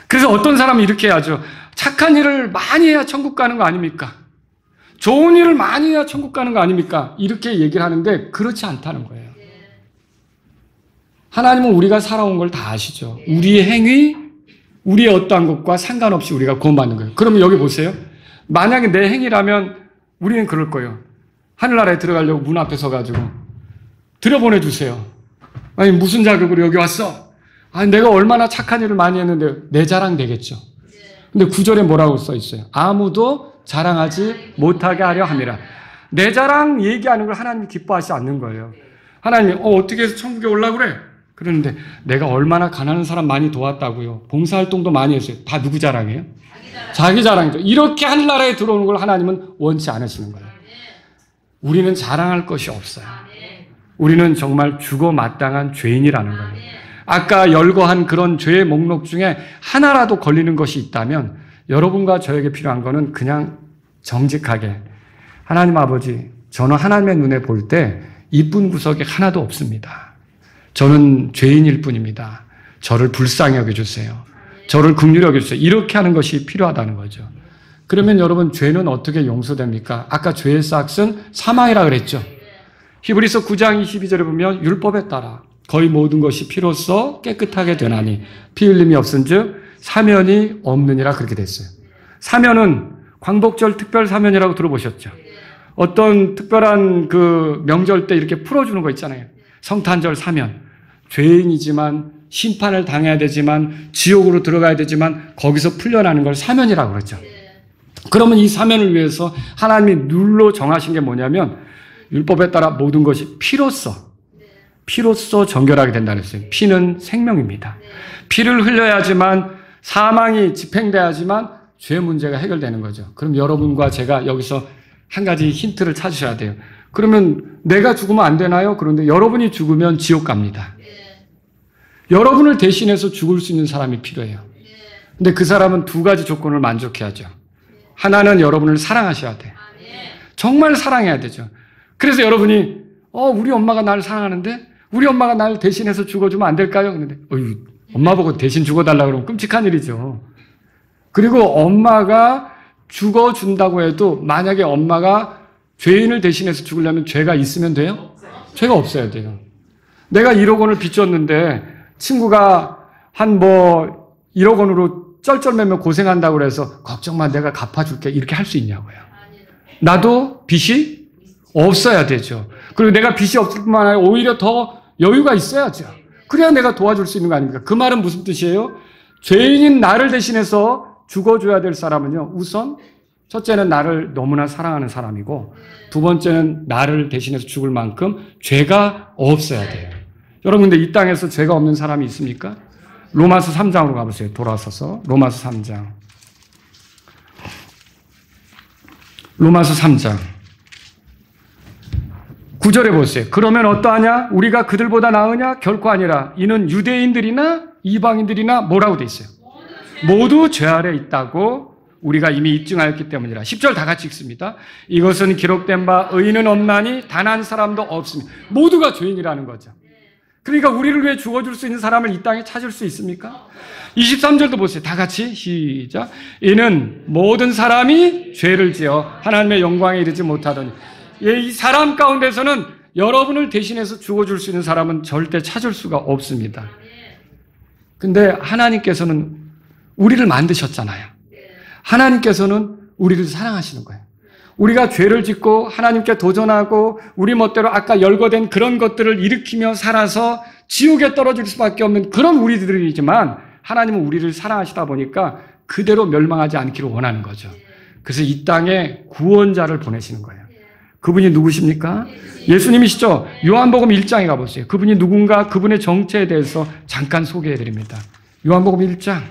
그래서 어떤 사람은 이렇게 하죠. 착한 일을 많이 해야 천국 가는 거 아닙니까? 좋은 일을 많이 해야 천국 가는 거 아닙니까? 이렇게 얘기를 하는데 그렇지 않다는 거예요. 하나님은 우리가 살아온 걸 다 아시죠. 우리의 행위, 우리의 어떠한 것과 상관없이 우리가 구원받는 거예요. 그러면 여기 보세요. 만약에 내 행위라면 우리는 그럴 거예요. 하늘나라에 들어가려고 문 앞에 서가지고 들여보내주세요. 아니, 무슨 자격으로 여기 왔어? 내가 얼마나 착한 일을 많이 했는데 내 자랑 되겠죠. 근데 9절에 뭐라고 써 있어요? 아무도 자랑하지 못하게 하려 함이라. 내 자랑 얘기하는 걸 하나님이 기뻐하지 않는 거예요. 하나님이 어떻게 해서 천국에 올라고 그래? 그런데 내가 얼마나 가난한 사람 많이 도왔다고요. 봉사활동도 많이 했어요. 다 누구 자랑이에요? 자기 자랑이죠. 이렇게 하늘나라에 들어오는 걸 하나님은 원치 않으시는 거예요. 우리는 자랑할 것이 없어요. 우리는 정말 죽어 마땅한 죄인이라는 거예요. 아까 열거한 그런 죄의 목록 중에 하나라도 걸리는 것이 있다면 여러분과 저에게 필요한 거는 그냥 정직하게 하나님 아버지, 저는 하나님의 눈에 볼 때 이쁜 구석이 하나도 없습니다. 저는 죄인일 뿐입니다. 저를 불쌍히 여겨주세요. 저를 긍휼히 여겨주세요. 이렇게 하는 것이 필요하다는 거죠. 그러면 여러분, 죄는 어떻게 용서됩니까? 아까 죄의 싹은 사망이라 그랬죠. 히브리서 9장 22절에 보면 율법에 따라 거의 모든 것이 피로써 깨끗하게 되나니 피 흘림이 없은즉 사면이 없느니라 그렇게 됐어요. 사면은 광복절 특별 사면이라고 들어보셨죠? 어떤 특별한 그 명절 때 이렇게 풀어주는 거 있잖아요. 성탄절 사면. 죄인이지만 심판을 당해야 되지만 지옥으로 들어가야 되지만 거기서 풀려나는 걸 사면이라고 그러죠. 그러면 이 사면을 위해서 하나님이 룰로 정하신 게 뭐냐면 율법에 따라 모든 것이 피로써 정결하게 된다 그랬어요. 피는 생명입니다. 피를 흘려야지만 사망이 집행돼야지만 죄 문제가 해결되는 거죠. 그럼 여러분과 제가 여기서 한 가지 힌트를 찾으셔야 돼요. 그러면 내가 죽으면 안 되나요? 그런데 여러분이 죽으면 지옥 갑니다. 여러분을 대신해서 죽을 수 있는 사람이 필요해요. 근데 그 사람은 두 가지 조건을 만족해야죠. 하나는 여러분을 사랑하셔야 돼요. 정말 사랑해야 되죠. 그래서 여러분이 우리 엄마가 나를 사랑하는데 우리 엄마가 나를 대신해서 죽어주면 안 될까요? 그런데 엄마 보고 대신 죽어달라고 그러면 끔찍한 일이죠. 그리고 엄마가 죽어준다고 해도 만약에 엄마가 죄인을 대신해서 죽으려면 죄가 있으면 돼요? 죄가 없어야 돼요. 내가 1억 원을 빚졌는데 친구가 한 1억 원으로 쩔쩔매며 고생한다고 그래서 걱정 마 내가 갚아줄게 이렇게 할 수 있냐고요. 나도 빚이 없어야 되죠. 그리고 내가 빚이 없을 뿐만 아니라 오히려 더 여유가 있어야죠. 그래야 내가 도와줄 수 있는 거 아닙니까? 그 말은 무슨 뜻이에요? 죄인인 나를 대신해서 죽어줘야 될 사람은요. 우선 첫째는 나를 너무나 사랑하는 사람이고 두 번째는 나를 대신해서 죽을 만큼 죄가 없어야 돼요. 여러분 근데 이 땅에서 죄가 없는 사람이 있습니까? 로마서 3장으로 가보세요. 돌아서서 로마서 3장. 로마서 3장. 9절에 보세요. 그러면 어떠하냐? 우리가 그들보다 나으냐? 결코 아니라 이는 유대인들이나 이방인들이나 뭐라고 돼 있어요? 모두 죄 아래 있다고 우리가 이미 입증하였기 때문이라. 10절 다 같이 읽습니다. 이것은 기록된 바 의인은 없나니 단 한 사람도 없습니다. 모두가 죄인이라는 거죠. 그러니까 우리를 위해 죽어줄 수 있는 사람을 이 땅에 찾을 수 있습니까? 23절도 보세요. 다 같이 시작. 이는 모든 사람이 죄를 지어 하나님의 영광에 이르지 못하더니. 이 사람 가운데서는 여러분을 대신해서 죽어줄 수 있는 사람은 절대 찾을 수가 없습니다. 근데 하나님께서는 우리를 만드셨잖아요. 하나님께서는 우리를 사랑하시는 거예요. 우리가 죄를 짓고 하나님께 도전하고 우리 멋대로 아까 열거된 그런 것들을 일으키며 살아서 지옥에 떨어질 수밖에 없는 그런 우리들이지만 하나님은 우리를 사랑하시다 보니까 그대로 멸망하지 않기를 원하는 거죠. 그래서 이 땅에 구원자를 보내시는 거예요. 그분이 누구십니까? 예수님이시죠. 요한복음 1장에 가보세요. 그분이 누군가 그분의 정체에 대해서 잠깐 소개해드립니다. 요한복음 1장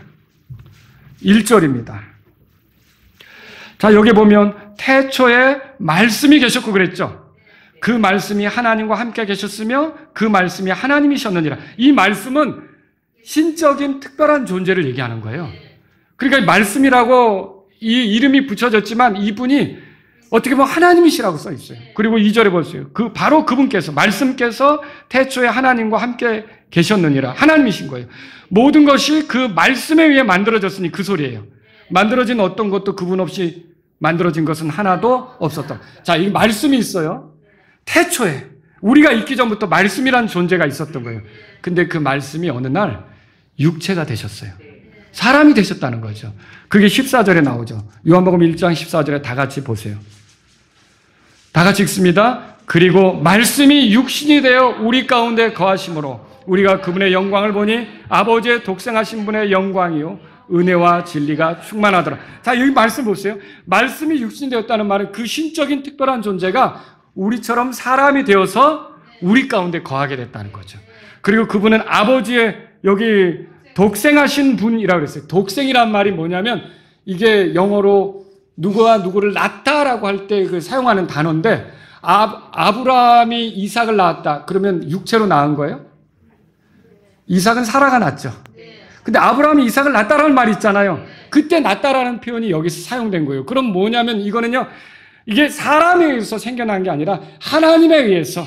1절입니다. 자, 여기 보면 태초에 말씀이 계셨고 그랬죠. 그 말씀이 하나님과 함께 계셨으며 그 말씀이 하나님이셨느니라. 이 말씀은 신적인 특별한 존재를 얘기하는 거예요. 그러니까 말씀이라고 이 이름이 붙여졌지만 이분이 어떻게 보면 하나님이시라고 써 있어요. 그리고 2절에 보세요. 바로 그분께서 말씀께서 태초에 하나님과 함께 계셨느니라. 하나님이신 거예요. 모든 것이 그 말씀에 의해 만들어졌으니 그 소리예요. 만들어진 어떤 것도 그분 없이 만들어진 것은 하나도 없었다. 자, 이 말씀이 있어요. 태초에 우리가 있기 전부터 말씀이라는 존재가 있었던 거예요. 근데 그 말씀이 어느 날 육체가 되셨어요. 사람이 되셨다는 거죠. 그게 14절에 나오죠. 요한복음 1장 14절에 다 같이 보세요. 다 같이 읽습니다. 그리고 말씀이 육신이 되어 우리 가운데 거하심으로 우리가 그분의 영광을 보니 아버지의 독생하신 분의 영광이요 은혜와 진리가 충만하더라. 자, 여기 말씀 보세요. 말씀이 육신이 되었다는 말은 그 신적인 특별한 존재가 우리처럼 사람이 되어서 우리 가운데 거하게 됐다는 거죠. 그리고 그분은 아버지의 여기 독생하신 분이라고 그랬어요. 독생이란 말이 뭐냐면 이게 영어로 누구와 누구를 낳다라고 할 때 사용하는 단어인데 아브라함이 이삭을 낳았다. 그러면 육체로 낳은 거예요? 이삭은 사라가 낳았죠. 근데 아브라함이 이삭을 낳았다라는 말이 있잖아요. 그때 낳았다라는 표현이 여기서 사용된 거예요. 그럼 뭐냐면 이거는요. 이게 사람에 의해서 생겨난 게 아니라 하나님에 의해서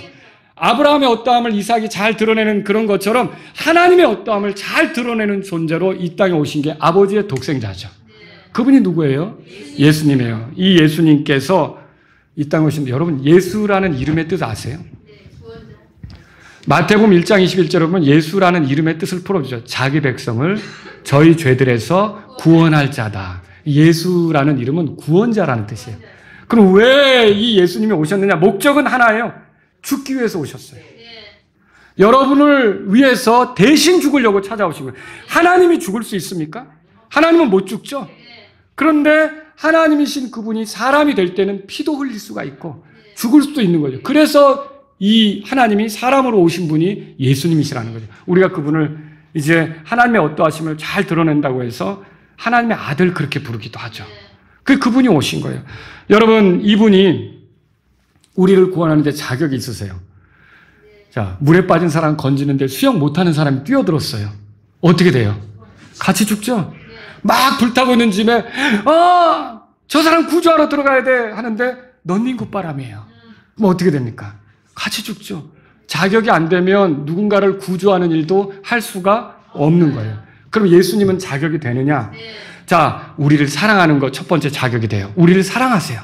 아브라함의 어떠함을 이삭이 잘 드러내는 그런 것처럼 하나님의 어떠함을 잘 드러내는 존재로 이 땅에 오신 게 아버지의 독생자죠. 그분이 누구예요? 예수님이에요. 이 예수님께서 이 땅에 오신데 여러분 예수라는 이름의 뜻 아세요? 마태복음 1장 21절에 보면 예수라는 이름의 뜻을 풀어주죠. 자기 백성을 저희 죄들에서 구원할 자다. 예수라는 이름은 구원자라는 뜻이에요. 그럼 왜 이 예수님이 오셨느냐? 목적은 하나예요. 죽기 위해서 오셨어요. 여러분을 위해서 대신 죽으려고 찾아오신 거예요. 하나님이 죽을 수 있습니까? 하나님은 못 죽죠. 그런데 하나님이신 그분이 사람이 될 때는 피도 흘릴 수가 있고 죽을 수도 있는 거죠. 그래서 이 하나님이 사람으로 오신 분이 예수님이시라는 거죠. 우리가 그분을 이제 하나님의 어떠하심을 잘 드러낸다고 해서 하나님의 아들 그렇게 부르기도 하죠. 그분이 오신 거예요. 여러분, 이분이 우리를 구원하는 데 자격이 있으세요. 자, 물에 빠진 사람 건지는데 수영 못하는 사람이 뛰어들었어요. 어떻게 돼요? 같이 죽죠? 막 불타고 있는 집에 저 사람 구조하러 들어가야 돼 하는데 넌닝 굿바람이에요. 그럼 어떻게 됩니까? 같이 죽죠. 자격이 안 되면 누군가를 구조하는 일도 할 수가 없는 거예요. 그럼 예수님은 자격이 되느냐? 자, 우리를 사랑하는 거 첫 번째 자격이 돼요. 우리를 사랑하세요.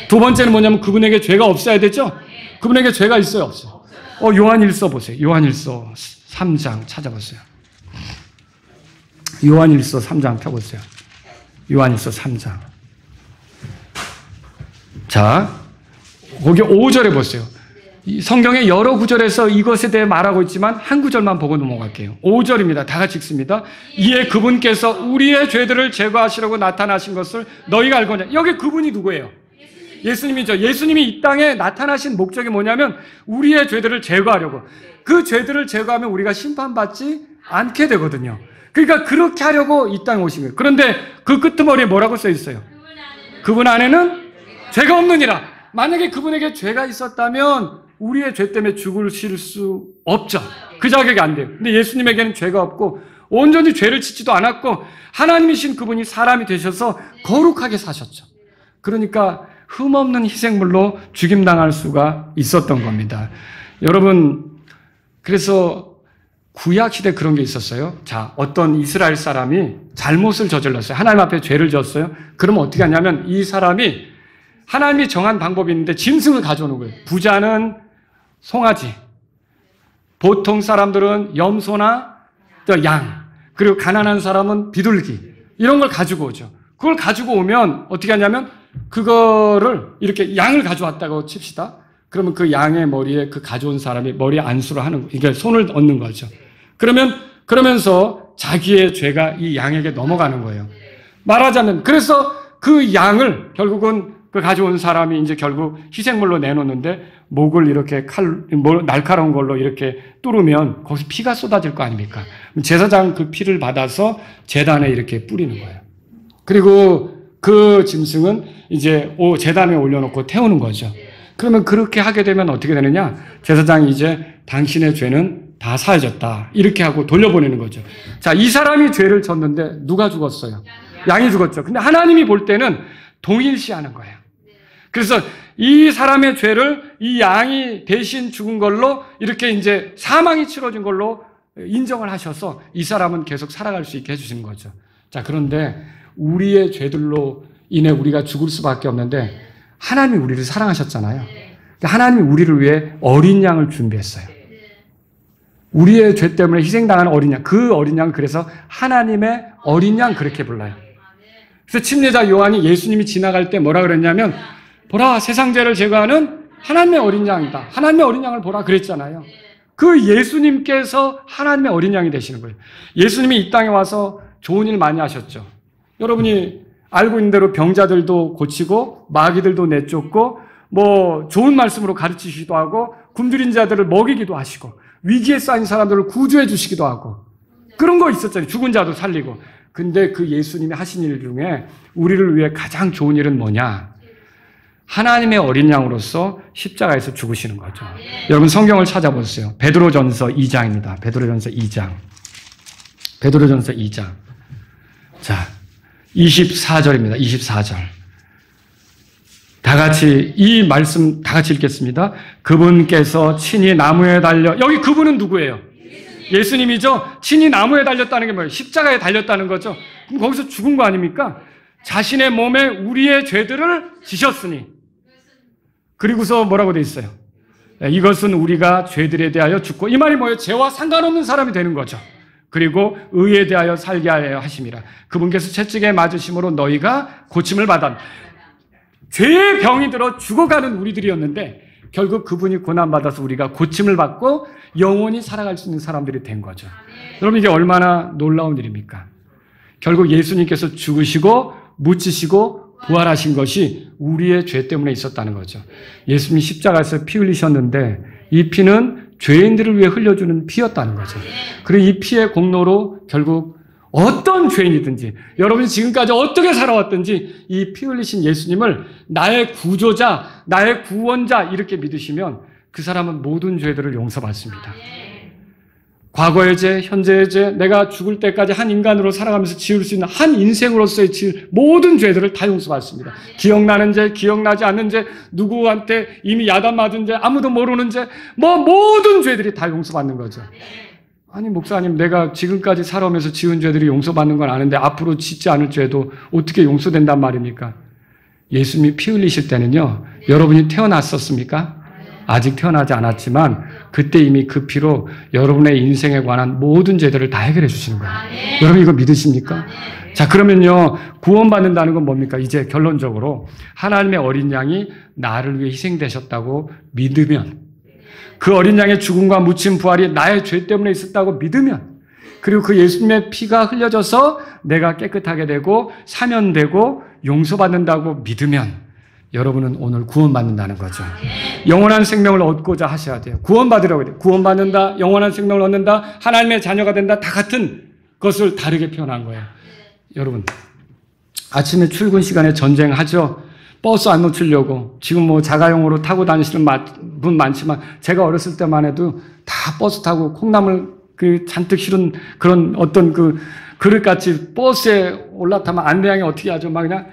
두 번째는 뭐냐면 그분에게 죄가 없어야 되죠? 그분에게 죄가 있어요, 없어요? 요한일서 보세요. 요한일서 3장 찾아보세요. 요한일서 3장 펴보세요. 요한일서 3장. 자, 거기 5절에 보세요. 성경의 여러 구절에서 이것에 대해 말하고 있지만 한 구절만 보고 넘어갈게요. 5절입니다. 다 같이 읽습니다. 이에 그분께서 우리의 죄들을 제거하시려고 나타나신 것을 너희가 알거냐. 여기 그분이 누구예요? 예수님이죠. 예수님이 이 땅에 나타나신 목적이 뭐냐면 우리의 죄들을 제거하려고. 그 죄들을 제거하면 우리가 심판받지 않게 되거든요. 그러니까 그렇게 하려고 이 땅에 오신 거예요. 그런데 그 끄트머리에 뭐라고 써 있어요? 그분 안에는 죄가 없느니라. 만약에 그분에게 죄가 있었다면 우리의 죄 때문에 죽으실 수 없죠. 그 자격이 안 돼요. 근데 예수님에게는 죄가 없고 온전히 죄를 짓지도 않았고 하나님이신 그분이 사람이 되셔서 거룩하게 사셨죠. 그러니까 흠없는 희생물로 죽임당할 수가 있었던 겁니다. 여러분, 그래서 구약시대 그런 게 있었어요. 자, 어떤 이스라엘 사람이 잘못을 저질렀어요. 하나님 앞에 죄를 졌어요. 그러면 어떻게 하냐면 이 사람이 하나님이 정한 방법이 있는데 짐승을 가져오는 거예요. 부자는 송아지, 보통 사람들은 염소나 양, 그리고 가난한 사람은 비둘기, 이런 걸 가지고 오죠. 그걸 가지고 오면 어떻게 하냐면 그거를 이렇게 양을 가져왔다고 칩시다. 그러면 그 양의 머리에 그 가져온 사람이 머리에 안수를 하는 거예요. 이게 손을 얹는 거죠. 그러면서 자기의 죄가 이 양에게 넘어가는 거예요. 말하자면 그래서 그 양을 결국은 그 가져온 사람이 이제 결국 희생물로 내놓는데 목을 이렇게 날카로운 걸로 이렇게 뚫으면 거기서 피가 쏟아질 거 아닙니까? 제사장 그 피를 받아서 제단에 이렇게 뿌리는 거예요. 그리고 그 짐승은 이제 제단에 올려놓고 태우는 거죠. 그러면 그렇게 하게 되면 어떻게 되느냐? 제사장이 이제 당신의 죄는 다 사해졌다. 이렇게 하고 돌려보내는 거죠. 자, 이 사람이 죄를 졌는데 누가 죽었어요? 양이 죽었죠. 근데 하나님이 볼 때는 동일시하는 거예요. 그래서 이 사람의 죄를 이 양이 대신 죽은 걸로 이렇게 이제 사망이 치러진 걸로 인정을 하셔서 이 사람은 계속 살아갈 수 있게 해주시는 거죠. 자, 그런데 우리의 죄들로 인해 우리가 죽을 수밖에 없는데 하나님이 우리를 사랑하셨잖아요. 하나님이 우리를 위해 어린 양을 준비했어요. 우리의 죄 때문에 희생당하는 어린 양. 그 어린 양은 그래서 하나님의 어린 양 그렇게 불러요. 그래서 침례자 요한이 예수님이 지나갈 때 뭐라 그랬냐면 보라, 세상 죄를 제거하는 하나님의 어린 양이다. 하나님의 어린 양을 보라 그랬잖아요. 그 예수님께서 하나님의 어린 양이 되시는 거예요. 예수님이 이 땅에 와서 좋은 일 많이 하셨죠. 여러분이 알고 있는 대로 병자들도 고치고 마귀들도 내쫓고 뭐 좋은 말씀으로 가르치시기도 하고 굶주린 자들을 먹이기도 하시고 위기에 쌓인 사람들을 구조해 주시기도 하고 그런 거 있었잖아요. 죽은 자도 살리고. 근데 그 예수님이 하신 일 중에 우리를 위해 가장 좋은 일은 뭐냐? 하나님의 어린 양으로서 십자가에서 죽으시는 거죠. 여러분 성경을 찾아보세요. 베드로전서 2장입니다. 베드로전서 2장. 베드로전서 2장. 자, 24절입니다. 24절. 다 같이 이 말씀 다 같이 읽겠습니다. 그분께서 친히 나무에 달려, 여기 그분은 누구예요? 예수님이죠. 친히 나무에 달렸다는 게 뭐예요? 십자가에 달렸다는 거죠. 그럼 거기서 죽은 거 아닙니까? 자신의 몸에 우리의 죄들을 지셨으니. 그리고서 뭐라고 돼 있어요? 이것은 우리가 죄들에 대하여 죽고, 이 말이 뭐예요? 죄와 상관없는 사람이 되는 거죠. 그리고 의에 대하여 살게 하여 하심이라. 그분께서 채찍에 맞으심으로 너희가 고침을 받았다. 죄의 병이 들어 죽어가는 우리들이었는데 결국 그분이 고난받아서 우리가 고침을 받고 영원히 살아갈 수 있는 사람들이 된 거죠. 여러분, 이게 얼마나 놀라운 일입니까? 결국 예수님께서 죽으시고 묻히시고 부활하신 것이 우리의 죄 때문에 있었다는 거죠. 예수님이 십자가에서 피 흘리셨는데 이 피는 죄인들을 위해 흘려주는 피였다는 거죠. 그리고 이 피의 공로로 결국 어떤 죄인이든지, 여러분이 지금까지 어떻게 살아왔든지 이 피 흘리신 예수님을 나의 구조자, 나의 구원자 이렇게 믿으시면 그 사람은 모든 죄들을 용서받습니다. 과거의 죄, 현재의 죄, 내가 죽을 때까지 한 인간으로 살아가면서 지을 수 있는 한 인생으로서의 지을 모든 죄들을 다 용서받습니다. 기억나는 죄, 기억나지 않는 죄, 누구한테 이미 야단 맞은 죄, 아무도 모르는 죄, 모든 죄들이 다 용서받는 거죠. 아니, 목사님, 내가 지금까지 살아오면서 지은 죄들이 용서받는 건 아는데 앞으로 짓지 않을 죄도 어떻게 용서된단 말입니까? 예수님이 피 흘리실 때는요, 여러분이 태어났었습니까? 아직 태어나지 않았지만 그때 이미 그 피로 여러분의 인생에 관한 모든 죄들을 다 해결해 주시는 거예요. 여러분, 이거 믿으십니까? 자, 그러면요, 구원받는다는 건 뭡니까? 이제 결론적으로 하나님의 어린 양이 나를 위해 희생되셨다고 믿으면, 그 어린 양의 죽음과 묻힌 부활이 나의 죄 때문에 있었다고 믿으면, 그리고 그 예수님의 피가 흘려져서 내가 깨끗하게 되고 사면되고 용서받는다고 믿으면 여러분은 오늘 구원받는다는 거죠. 영원한 생명을 얻고자 하셔야 돼요. 구원받으라고 해요. 구원받는다, 영원한 생명을 얻는다, 하나님의 자녀가 된다, 다 같은 것을 다르게 표현한 거예요. 여러분, 아침에 출근 시간에 전쟁하죠. 버스 안 놓치려고. 지금 자가용으로 타고 다니시는 분 많지만 제가 어렸을 때만 해도 다 버스 타고 콩나물 잔뜩 실은 그런 어떤 그릇같이 버스에 올라타면 안내양이 어떻게 하죠? 막 그냥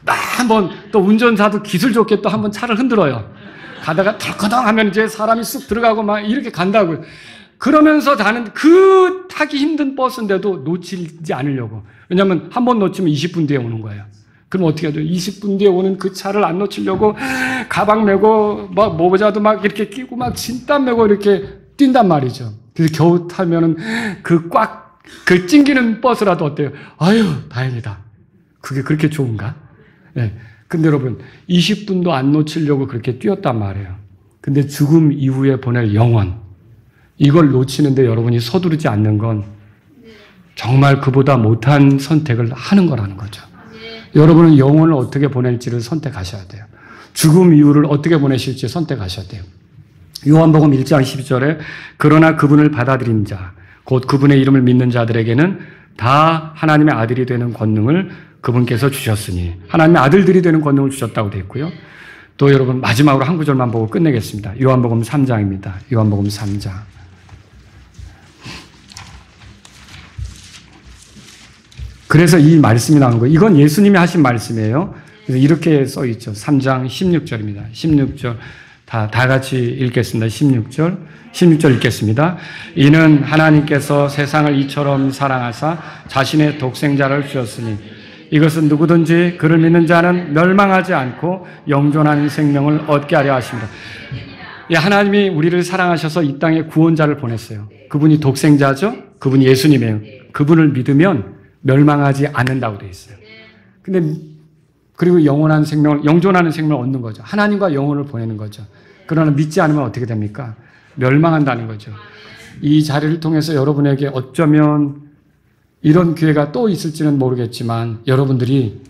한번 또 운전사도 기술 좋게 또 한번 차를 흔들어요. 가다가 덜커덩 하면 이제 사람이 쑥 들어가고 막 이렇게 간다고요. 그러면서 가는 그 타기 힘든 버스인데도 놓치지 않으려고. 왜냐하면 한 번 놓치면 20분 뒤에 오는 거예요. 그럼 어떻게 하죠? 20분 뒤에 오는 그 차를 안 놓치려고 가방 메고 막 모자도 막 이렇게 끼고 막 진땀 메고 이렇게 뛴단 말이죠. 그래서 겨우 타면은 그 찡기는 버스라도 어때요? 아유, 다행이다. 그게 그렇게 좋은가? 네. 근데 여러분, 20분도 안 놓치려고 그렇게 뛰었단 말이에요. 근데 죽음 이후에 보낼 영원, 이걸 놓치는데 여러분이 서두르지 않는 건 정말 그보다 못한 선택을 하는 거라는 거죠. 여러분은 영혼을 어떻게 보낼지를 선택하셔야 돼요. 죽음 이후를 어떻게 보내실지 선택하셔야 돼요. 요한복음 1장 12절에 그러나 그분을 받아들인 자, 곧 그분의 이름을 믿는 자들에게는 다 하나님의 아들이 되는 권능을 그분께서 주셨으니, 하나님의 아들들이 되는 권능을 주셨다고 되어 있고요. 또 여러분, 마지막으로 한 구절만 보고 끝내겠습니다. 요한복음 3장입니다. 요한복음 3장. 그래서 이 말씀이 나온 거예요. 이건 예수님이 하신 말씀이에요. 그래서 이렇게 써 있죠. 3장 16절입니다. 16절 다 같이 읽겠습니다. 16절 읽겠습니다. 이는 하나님께서 세상을 이처럼 사랑하사 자신의 독생자를 주셨으니 이것은 누구든지 그를 믿는 자는 멸망하지 않고 영존하는 생명을 얻게 하려 하십니다. 하나님이 우리를 사랑하셔서 이 땅에 구원자를 보냈어요. 그분이 독생자죠. 그분이 예수님이에요. 그분을 믿으면 멸망하지 않는다고 되어 있어요. 근데 그리고 영원한 생명을, 영존하는 생명을 얻는 거죠. 하나님과 영혼을 보내는 거죠. 그러나 믿지 않으면 어떻게 됩니까? 멸망한다는 거죠. 이 자리를 통해서 여러분에게 어쩌면 이런 기회가 또 있을지는 모르겠지만 여러분들이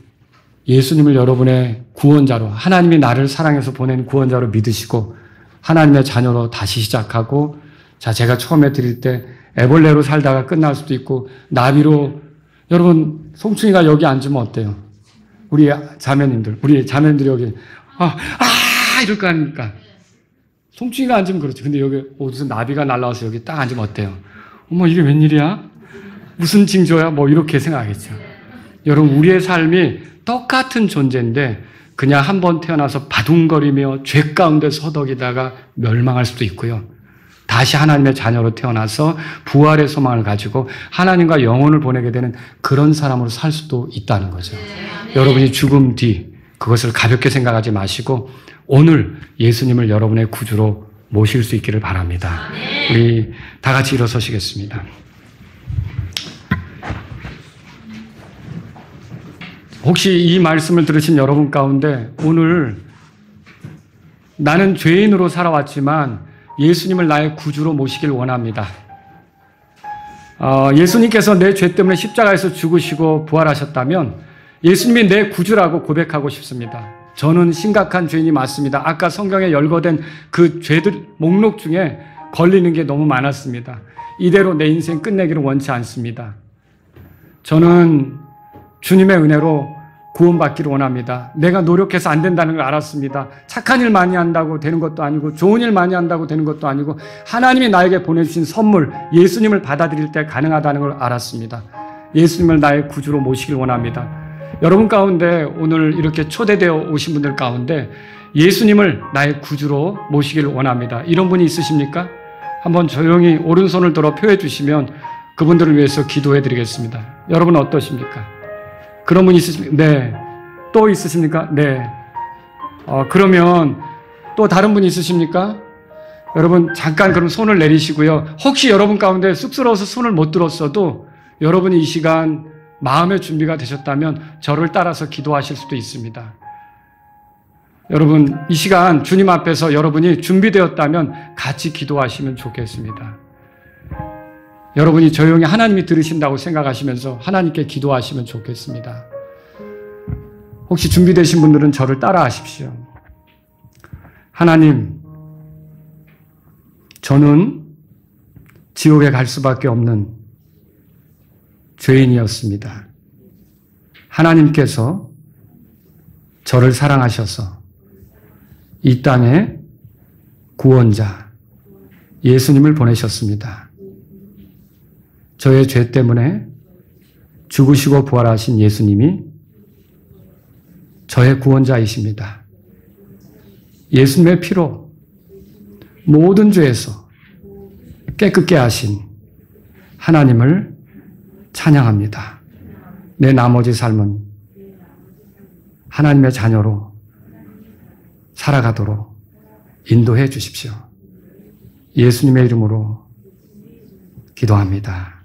예수님을 여러분의 구원자로, 하나님이 나를 사랑해서 보낸 구원자로 믿으시고 하나님의 자녀로 다시 시작하고, 자, 제가 처음에 드릴 때 애벌레로 살다가 끝날 수도 있고 나비로, 여러분 송충이가 여기 앉으면 어때요? 우리 자매님들이 여기 이럴 거 아닙니까? 송충이가 앉으면 그렇죠. 근데 여기 무슨 나비가 날라와서 여기 딱 앉으면 어때요? 어머, 이게 웬일이야? 무슨 징조야? 이렇게 생각하겠죠. 여러분, 우리의 삶이 똑같은 존재인데 그냥 한 번 태어나서 바둥거리며 죄 가운데 서덕이다가 멸망할 수도 있고요. 다시 하나님의 자녀로 태어나서 부활의 소망을 가지고 하나님과 영혼을 보내게 되는 그런 사람으로 살 수도 있다는 거죠. 여러분이 죽음 뒤 그것을 가볍게 생각하지 마시고 오늘 예수님을 여러분의 구주로 모실 수 있기를 바랍니다. 우리 다 같이 일어서시겠습니다. 혹시 이 말씀을 들으신 여러분 가운데 오늘 나는 죄인으로 살아왔지만 예수님을 나의 구주로 모시길 원합니다. 예수님께서 내 죄 때문에 십자가에서 죽으시고 부활하셨다면 예수님이 내 구주라고 고백하고 싶습니다. 저는 심각한 죄인이 맞습니다. 아까 성경에 열거된 그 죄들 목록 중에 걸리는 게 너무 많았습니다. 이대로 내 인생 끝내기를 원치 않습니다. 저는 주님의 은혜로 구원받기를 원합니다. 내가 노력해서 안 된다는 걸 알았습니다. 착한 일 많이 한다고 되는 것도 아니고 좋은 일 많이 한다고 되는 것도 아니고 하나님이 나에게 보내주신 선물 예수님을 받아들일 때 가능하다는 걸 알았습니다. 예수님을 나의 구주로 모시길 원합니다. 여러분 가운데 오늘 이렇게 초대되어 오신 분들 가운데 예수님을 나의 구주로 모시길 원합니다. 이런 분이 있으십니까? 한번 조용히 오른손을 들어 표해 주시면 그분들을 위해서 기도해 드리겠습니다. 여러분 어떠십니까? 그런 분 있으십니까? 네. 또 있으십니까? 네. 그러면 또 다른 분 있으십니까? 여러분 잠깐 그럼 손을 내리시고요. 혹시 여러분 가운데 쑥스러워서 손을 못 들었어도 여러분이 이 시간 마음의 준비가 되셨다면 저를 따라서 기도하실 수도 있습니다. 여러분 이 시간 주님 앞에서 여러분이 준비되었다면 같이 기도하시면 좋겠습니다. 여러분이 조용히 하나님이 들으신다고 생각하시면서 하나님께 기도하시면 좋겠습니다. 혹시 준비되신 분들은 저를 따라하십시오. 하나님, 저는 지옥에 갈 수밖에 없는 죄인이었습니다. 하나님께서 저를 사랑하셔서 이 땅에 구원자 예수님을 보내셨습니다. 저의 죄 때문에 죽으시고 부활하신 예수님이 저의 구원자이십니다. 예수님의 피로 모든 죄에서 깨끗게 하신 하나님을 찬양합니다. 내 나머지 삶은 하나님의 자녀로 살아가도록 인도해 주십시오. 예수님의 이름으로 기도합니다.